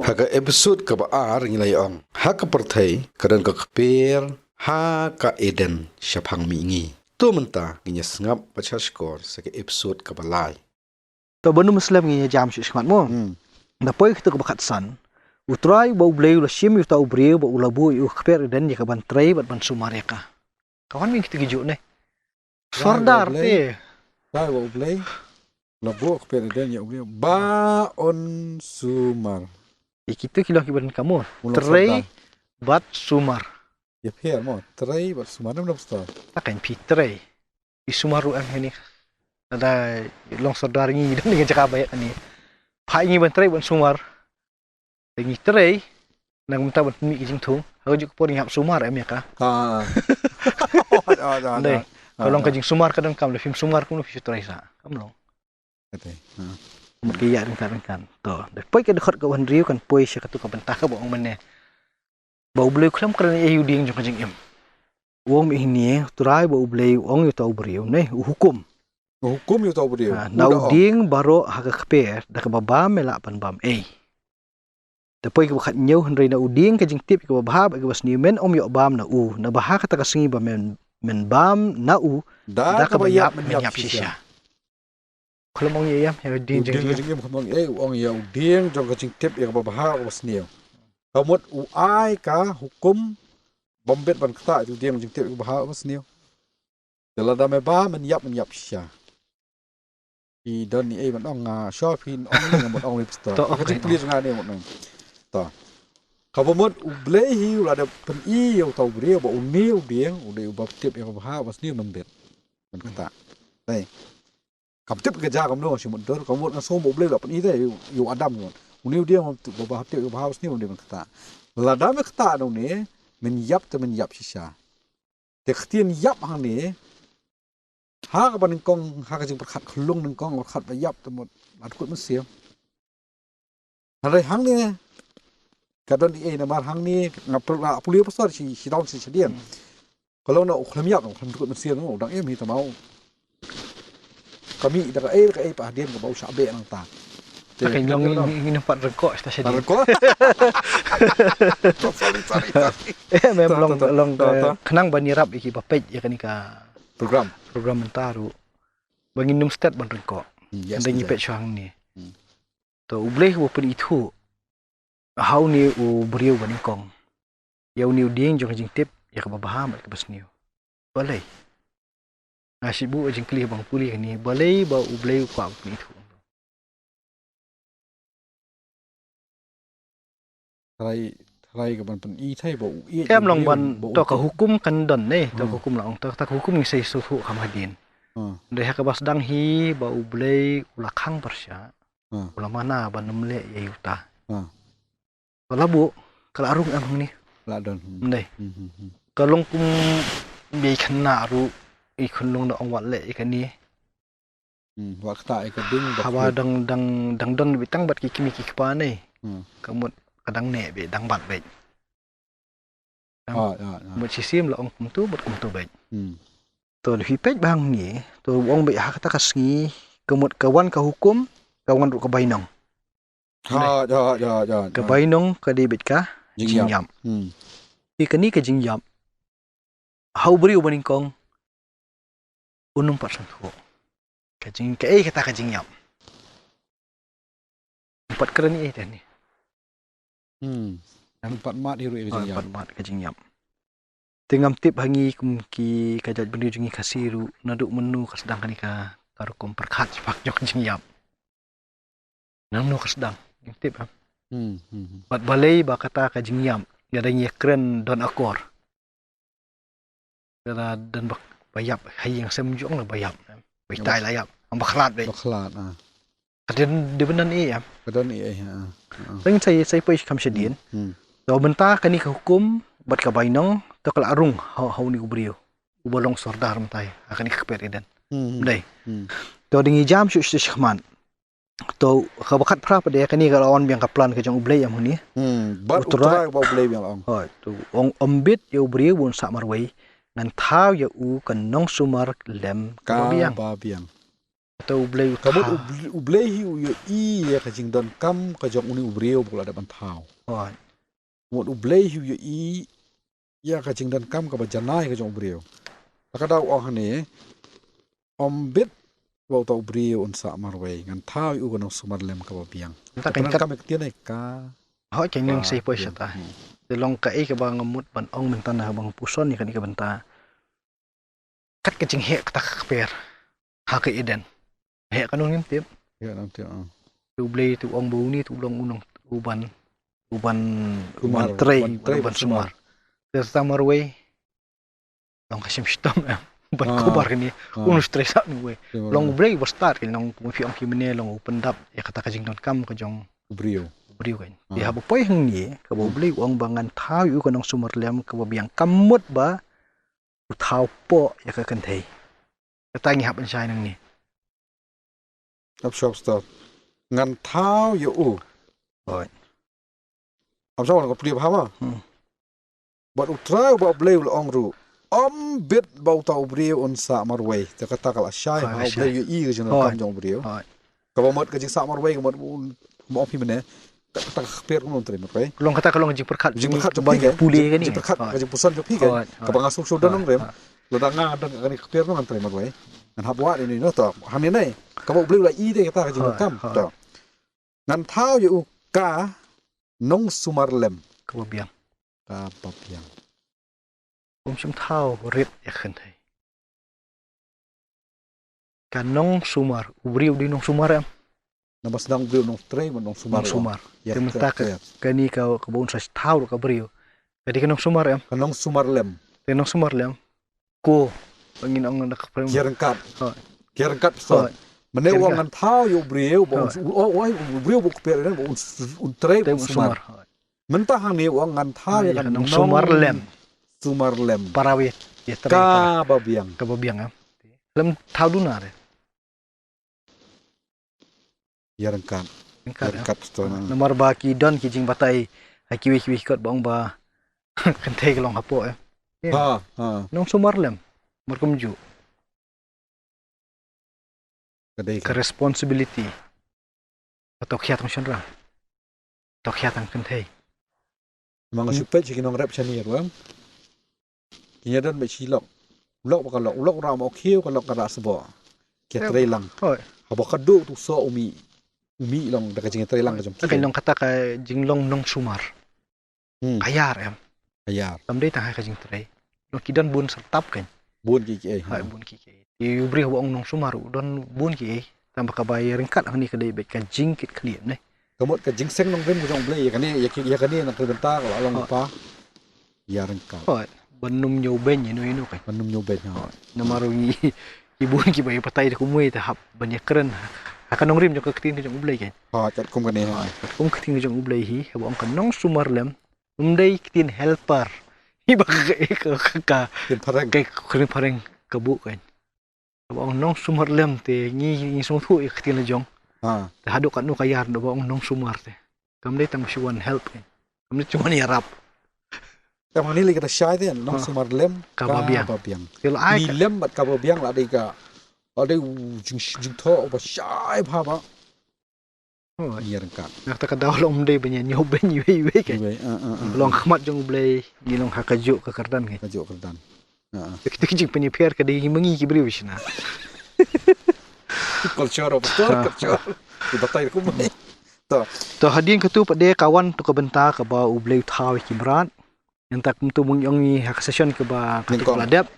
Haka episode ka baar ngilay ong haka perthai kadan ka kper haka eden syapang mingi tu menta nginya sngap baca skor sake episode ka balai to banu muslim nginya jam shi shmat mo da poi kita ka bakat san utrai bau bleu la shim yuta ubreu ba ulabu yu kper eden ya ka ban trai bat ban sumareka kawan min kita gijuk ne sordar te tai bau bleu labu kper eden ya ubreu ba on sumar kita kilang kiban kamu tray bat sumar ya per mo tray bat sumar nam sto takan pi tray pi sumaru am ini ada long saudara ni dan dengan cakap baik ni pai ni ban tray ban sumar dengan tray nang minta ban mi kijing thung haju ko ni hap sumar am ya ka dai kalau kijing sumar kadang kam le film sumar kun fi tray sa kam long kate Mungkin kan to depois que dekat kawan riu kan poi sya katu ka bentah ka boong mane bau bleu klam kerana eu ding jong jing em wong ini turai bau bleu ong yu tau briu ne hukum yu tau briu nau ding baro haka kper da ka baba mela pan bam depois ke bakat nyau hendrai nau ding ka jing tip ke babah ke bas ni men om yo bam na na baha kata ka singi ba men bam na da ka bayap menyap sisya kalau mau ya yang ding jeng kalau ong ya ding jong kacing tip ya babah was niu kamut uai ka hukum bombet ban kata itu ding jeng tip babah was niu dalam dame ba menyap sya I don ni ban ong shopping ong ni ngamut ong lipsto kacing please ngane mot nang to kamut ublei hiu la da pen I yo tau brio ba uniu ding ude ubab tip ya babah was niu membet ban kata dai Kam tip kerja kamu dong, si mundur kamu nak sombo boleh dapat ini deh, you adam kan. Uniu dia mau bawa tip bawa harus ni dia berkata. Lada berkata dong ni, menyap sisa. Tektiin yap hang ni, hak apa nengkong hak jeng berkat kelung nengkong berkat bayap temut adukut mesia. Hari hang ni, kadang ni nama hang ni ngapul puliu pasal si daun si sedian. Kalau nak uklam yap, uklam adukut mesia tu, udang ni tak mau. Kami dah pak hadian ke bau sabe nang ta. Pakai long ini nampak rekod stasi dia. Rekod. Sorry. Memang long kenang banirap iki peit ya kan ka program mentaru. Bangin num start ban rekod. Anda nyipet syang ni. To ubleh wo pen itu. Hau ni u beriu baningkong. Yau ni uding jong jing tip ya ka babaham ke basniu. Balai. Nasibu jing klih bang pulih ni balai ba ublei kwa itu. Trai ke ban pen I thai ba I. Kem long ban to ka hukum kan don ne to hukum lang to tak hukum ni sei su kham hadin. Dei ha ka bas dang hi ba ublei ulakhang persya. Ula mana ban nemle ye yuta. Balabu kala arung am ni. La don. Dei. Kalong kum bi khna ru ikun nung na ong wale ikan ni. Waktu ikan ding. Hawa dang don bitang bat kiki pa ni. Kamut kadang ne be dang bat be. Mut sisim la ong kumtu bat kumtu be. To hi pej bang ni to ong be ha kata kasngi kamut kawan ka hukum kawan ru ka bainong. Ya. Ka bainong ka debit ka jingyam. Ikan ni ka jingyam. Hau beri ubaning kong 4% kajing kata kajing yam 4 keren ni dah ni 4 mat hiru kajing yam 4 mat kajing yam tengam tip hangi kumki kajat bendi jungi kasiru naduk menu kasdang kan ka tarukum perkat pak jok kajing yam nanu kasdang tip bat balai ba kata kajing yam gadang ye keren don akor dan bayap hai yang semjong lah bayap baitai lah yap ang baklat be kadang di benan ya kadang Teng saya pun kam sedien to benta kani ka hukum bat ka bainong to kala arung hau ni ubrio ubolong sordar mentai akan ikper eden dai to dingi jam syu shman to ka bakat pra pada kani ka lawan biang ka plan ka jong ublei am ni bat utrai ba ublei biang ong to ong ombit yo ubrio bun sak marwai ngan thao ya u kan nong sumar lem ka kabiang ba biang to ublei kamut ublehi u yo I ya ka jing don kam ka jong uni ubreo bula da ban thao oi mut ublehi u yo I ya ka jing don kam ka ba janai ka jong ubreo ka da ong hane bit wa ta ubreo un sa marwei ngan thao u ka nong sumar lem ka ba biang ta kan kam ek tian ka ho chang nang sei poi sata de long ka e ka ba ngamut ban ong men tan bang puson ni kan ka banta kat ka jing he ka tak per ha ka eden he kan ngim tip ya nam ti tu blei tu ong bu ni tu long unong uban trei ban sumar te samar we long ka sim stom ban ko bar ni unus trei sa ni we long blei was start kan long pu fi ong ki mene long open up ya kata ka jing don kam ka jong ubreo kan di ha poi hang ni ka bo blei ong bangan thau yu ka nong sumar lem ka ba biang kamut ba u thau po ya ka kan thei ka ta ngi hap an sai nang ni up shop stop ngan thao yo u oi am so ko pri ba ma but utrai ba bleu lo ong ru bit ba ta ubreu on sa marwei ta ka ta kala shai ha bleu yo I ga jong kam jong ubreu ka ba mot ka jing sa marwei ka mot mo pi mene ka ta per ko non tre marwei long kata ka long jing perkhat jing perkhat ba puli ka ni jing perkhat ka jing pusan jo pi ka ka ba ngasuk so dan rem lo da nga dan ka ni per ko non tre marwei ngan hab wa ni no to han ni nei ka ba bleu la I de ka ta ka jing kam to ngan thao yo ka nong sumar lem ka ba biang ka pa piangผมชมเท่าเรียบอยากขึ้นให้การน้องสุมารอุบริวดีน้องสุมารem nama sedang beliau nong tre nong sumar sumar sementara kani kau kebun saya tahu kau beriu jadi kan nong sumar em nong sumar lem nong sumar lem ko ingin orang nak pergi kierengkat so mana orang ngan tahu yo beriu beriu buk per dan un tre sumar mentah ni orang ngan tahu ya kan nong sumar lem parawit ya ka babiang em lem tahu duna deh kierengkat so nomor baki don kijing batai kiwi kot bang ba kan teh kelong hapo em nong sumar lem merkum ju ke responsibility atau kiat macam mana atau kiat yang kan teh mang supet sih nong rap chani ruang kinya dan be silok ulok bakal ulok ram okhiu kalau kada sebo kiat relang habo kadu tu so umi long da kajing relang kajong kan long kata ka jinglong nong sumar ayar em ayar tamdei tah kajing trei long kidan bun sertap kan bun ki hai bun ki yu bri wong nong sumar don bun ki tambah ka bayar ringkat ni kedai be kajing kit klien ne kamut ka jingseng nong rem kajong blei ya kani nak terbentar kalau long pa ya rengkal benum nyoben inu kan benum nyoben namarongi ibun ki bayi patai ku mui ta hap banyak keren akan nong rim jong ketin jong ublei kan cat kum kan ni kum ketin jong ublei hi abang kan nong sumar lem umdei ketin helper hi ba ka ketin pareng kebu kan abang nong sumar lem te ni sungthu ketin jong ta haduk kan nu kayar do bang nong sumar te kamdei tang syuan help kan kamdei cuma ni arab Kamu ni lagi ada syai tu, nong sumar lem kababiang. Ni lem bat kababiang lah ada jing tho apa syai apa. Iya rengkat. Nak tak ada long day banyak nyoben yue kan. Long khmat jong blay ni long hakajuk ke kardan kan. Kajuk kardan. Kita jing penyepiar ke dia mengi ki beri wisna. Culture betul culture. Dibatai ku mai. To hadin ke tu pada kawan tu ke bentar ke ba ublay thau ki berat. Yang tak tu mengongi hak session ke ba ketuk beladap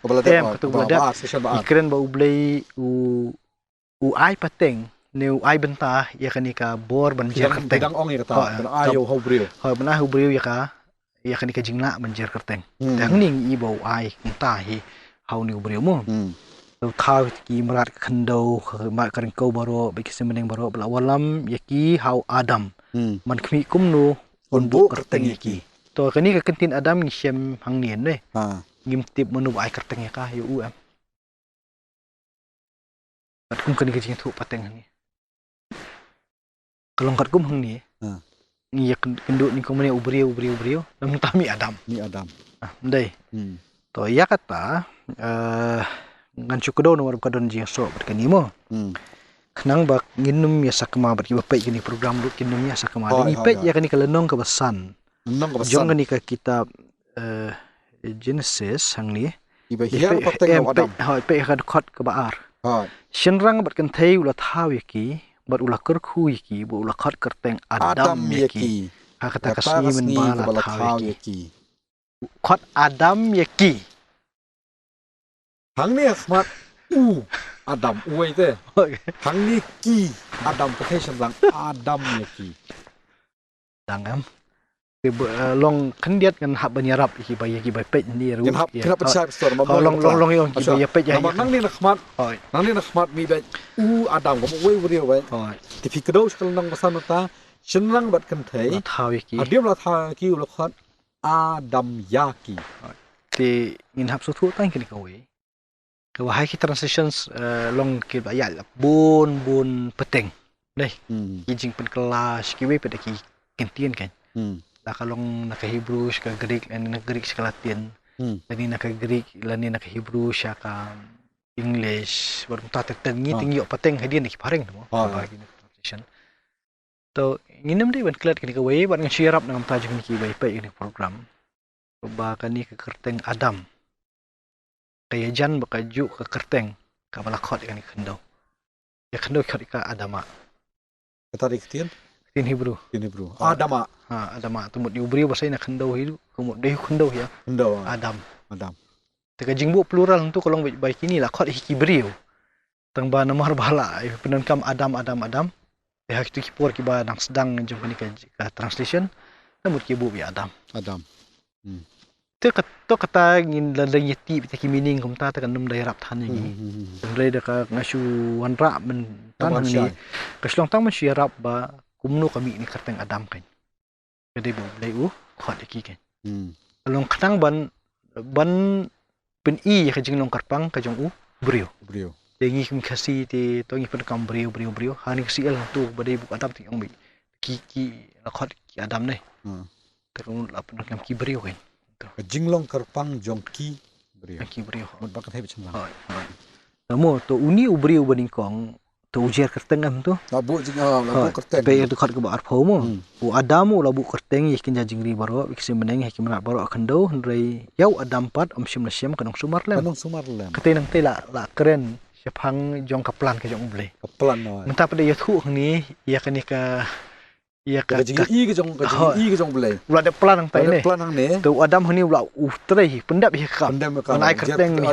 ketuk beladap ikren ba ublay u ai pateng ne u ai bentah ya kanika bor banjer kerteng bidang ong ya kata ayo hobriu benah hobriu ya kanika jingna banjer kerteng tang ning i bau ai entah hi hau ni hobriu mo tu thau ki merat khandau ma karing kau baro bagi semeneng baro belawalam yaki hau adam man khmi kumnu unbu kerteng yaki to kani ka kentin adam ni syem hang nien ne ngim tip menu ai kerteng ya ka yu am pat kum kani ka jing thu pateng ni kalong kat kum hang ni ni ya kendu ni kum ni ubriu lam tami adam ni adam ndai To ia kata ngan cukudo nomor kadon jing so berkani mo. Kenang bak nginum ya sakma berki bapet gini program lu kinum ya sakma. Ni peit ya kani kalenong ke besan. Jong kani ke kitab Jenesis hang ni. Iba hiar pateng no Adam. Peit ka khot ke baar. Shenrang bat kan thai ula thaw yaki, bat ula kerkhu yaki, bu ula khot kerteng Adam yaki. Ha kata kasni men bala thaw yaki. Khot Adam yaki. Hang ni smart Adam uai te. Hang ni ki Adam protection lang Adam yaki. Dangam. Long kendiat kan hab banyarap ki bayaki bay peit ni ru. Kan hab kena percaya store mama. Long yon ki bay peit ya. Nang ni nak smart. Nang ni nak smart mi bay Adam ko uai brio bay. Tipi kedo sekal nang pesan ta senang bat kan thai. Thaw yaki. Adiam la thaw yaki ula khot Adam yaki. Ti ngin hab su thu tang kini ka we. Ka wahai ki transitions long ki bayat bun peteng. Dai. Ki jing pen kelas ki we pada ki kentien kan. La kalong nak Hebrew ka Greek and nak Greek ka Latin. Lani nak Greek lani nak Hebrew ka English baru ta tengi tinggi peteng hadian ki pareng mo. Bagi transition. To nginam dai ban klat kini ka we ban ngasirap nang tajuk ni ki bay pay ini program. Ba kani ke kerteng Adam. Kaya jan bakaju ke kerteng ka balakot kani khendau. Ya khendau khot ka Adama. Kata diktin Tin Hebrew. Adama. Ha Adama tumut diubri bahasa nak khendau hidu. Kumut deh khendau ya. Khendau. Adam. Teka jingbu plural untuk kolong baik ini lah khot hiki beriu. Tang ba nomor bala penankam Adam. Ya itu kipur ki ba nang sedang jom kani ka translation. Namut ki bu ya Adam. Tu kata ngin ladang yeti bitaki meaning kum ta kan num dai rap than ni. Dai da ka ngasu wan ra men tan ni. Kaslong tang man shi rap ba kumno kami ni kerteng Adam kan. Jadi bu lei khot iki kan. Long khatang ban pen i ka jing long karpang ka jong brio. Dengi kum kasi ti to ngi pen kam brio. Hani kasi el tu badai bu Adam ti ong bi. Ki la khot ki Adam ni. Terung la pen kam ki brio kan. Jinglong karpang jongki brio. Ki brio. Mut bakat hai bacam lang. Namo to uni brio baning to ujar kerteng am tu. Labu labu kerteng. Pe tu khat ke ba arpho mo. U Adamu labu kerteng yakin jingri baro iksim meneng yakin mana baro khando hendrai yau Adam pat sim kanong sumar lem. Kate nang te la keren siapang jong kaplan ke jong ble. Kaplan no. Mentap pada yathu ni ya kani ka iya ka i ke jong ble. Ula de plan nang tai ne. Plan nang ne. Tu Adam hani ula trei pendap hi ka. Nai kerteng ni.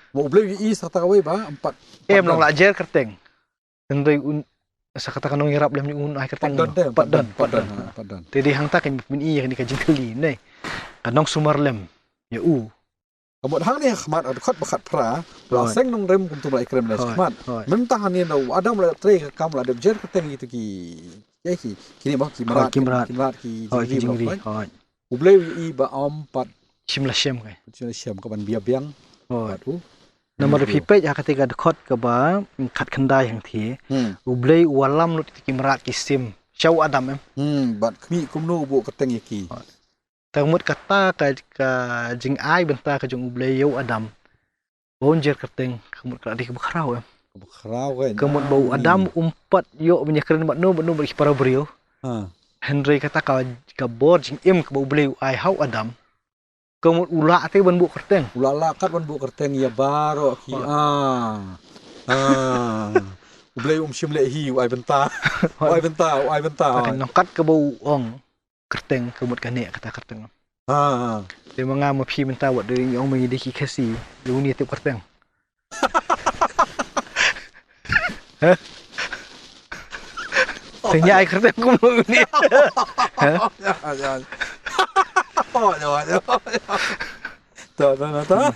Mo ble i serta we ba 4. Long la jer kerteng. Tendai sa kata kanong irap lem ni ai kerteng. Padan. Tedi hang ta kan min i ni ka jingkeli ne. Kanong sumar lem. Ya Kamot hang ni khmat khot bakat pra. La seng nong rem kum tu lai krem la khmat. Mentah ni no Adam la trei ka kam la de jer kerteng itu ki kini bah kimrat ki jingri. Ublei i ba 4 Shimla shem kai. Shem ka ban biang. Nomor pipet ya ketika dekot ke ba khat khandai hang thi. Ublei walam lut kimrat ki sim. Syau Adam bat kmi kumno bu kerteng yaki. Tangmut kata ka jing ai benta ka jong ublei yau Adam. Bonjer kerteng kamut ka dik bekhrau kan. Kamut bau Adam umpat yo menyakren matno bagi para brio. Henry kata ka bor jing ke bau ublei ai hau Adam. Kamut ula te ban bu kerteng. Ula la kat ban bu kerteng ya baro ki ublei sim le hi ai benta. Ai benta. Kan kat ke bau ong kerteng kamut kane kata kerteng. Dia mengam pi benta wat de ong mengidiki kasi. Dunia tu kerteng. Tanya ai kerteng kum ni. Ta.